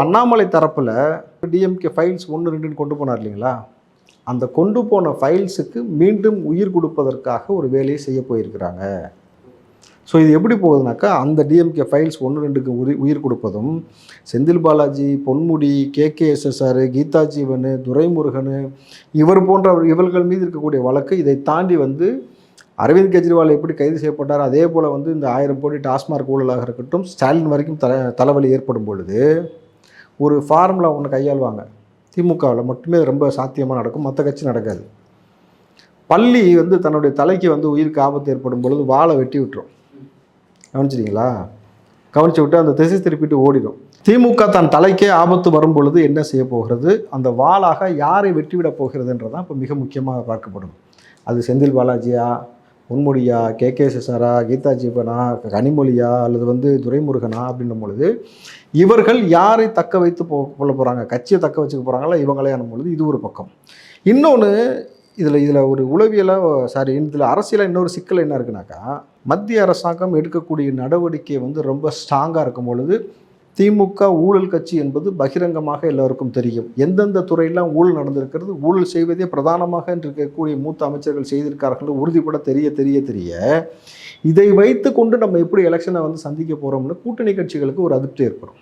அண்ணாமலை தரப்பில் DMK files 1, 2ன்னு கொண்டு போனார் இல்லைங்களா, அந்த கொண்டு போன ஃபைல்ஸுக்கு மீண்டும் உயிர் கொடுப்பதற்காக ஒரு வேலையை செய்ய போயிருக்கிறாங்க. ஸோ இது எப்படி போகுதுனாக்கா, அந்த டிஎம்கே ஃபைல்ஸ் 1, 2க்கு உயிர் கொடுப்பதும், செந்தில் பாலாஜி, பொன்முடி, கேகேஎஸ்எஸ்ஆர், கீதா ஜீவன், துரைமுருகன் இவர்கள் மீது இருக்கக்கூடிய வழக்கு இதை தாண்டி அரவிந்த் கெஜ்ரிவால் எப்படி கைது செய்யப்பட்டார், அதே போல் இந்த 1000 கோடி டாஸ்மார்க் ஊழலாக இருக்கட்டும், ஸ்டாலின் வரைக்கும் தலைவலி ஏற்படும் பொழுது ஒரு ஃபார்முலா ஒன்று கையாளுவாங்க. திமுகவில் மட்டுமே ரொம்ப சாத்தியமாக நடக்கும், மற்ற கட்சி நடக்காது. பள்ளி தன்னுடைய தலைக்கு உயிருக்கு ஆபத்து ஏற்படும் பொழுது வாழை வெட்டி விட்டுரும். கவனிச்சிட்டிங்களா? கவனிச்சு விட்டு அந்த திசை திருப்பிட்டு ஓடிடும். திமுக தன் தலைக்கே ஆபத்து வரும் பொழுது என்ன செய்ய போகிறது, அந்த வாளாக யாரை வெட்டிவிட போகிறதுன்றதான் இப்போ மிக முக்கியமாக பார்க்கப்படும். அது செந்தில் பாலாஜியா, பொன்முடியா, கேகேஎஸ்எஸ்ஆரா, கீதா ஜீவனா, கனிமொழியா, அல்லது துரைமுருகனா அப்படின்னும் பொழுது இவர்கள் யாரை தக்க வைத்து கொள்ள போகிறாங்க, கட்சியை தக்க வச்சுக்க போகிறாங்களா இவங்களே ஆனும் பொழுது இது ஒரு பக்கம். இன்னொன்று இதில் ஒரு உளவியலாக இதில் அரசியலாக இன்னொரு சிக்கல் என்ன இருக்குனாக்கா, மத்திய அரசாங்கம் எடுக்கக்கூடிய நடவடிக்கை ரொம்ப ஸ்ட்ராங்காக இருக்கும் பொழுது திமுக ஊழல் கட்சி என்பது பகிரங்கமாக எல்லோருக்கும் தெரியும். எந்தெந்த துறையெல்லாம் ஊழல் நடந்திருக்கிறது, ஊழல் செய்வதே பிரதானமாக இருக்கக்கூடிய மூத்த அமைச்சர்கள் செய்திருக்கார்கள் உறுதிப்பட தெரிய இதை வைத்து கொண்டு நம்ம எப்படி எலெக்ஷனை சந்திக்க போகிறோம்னு கூட்டணி கட்சிகளுக்கு ஒரு அதிருப்தி ஏற்படும்.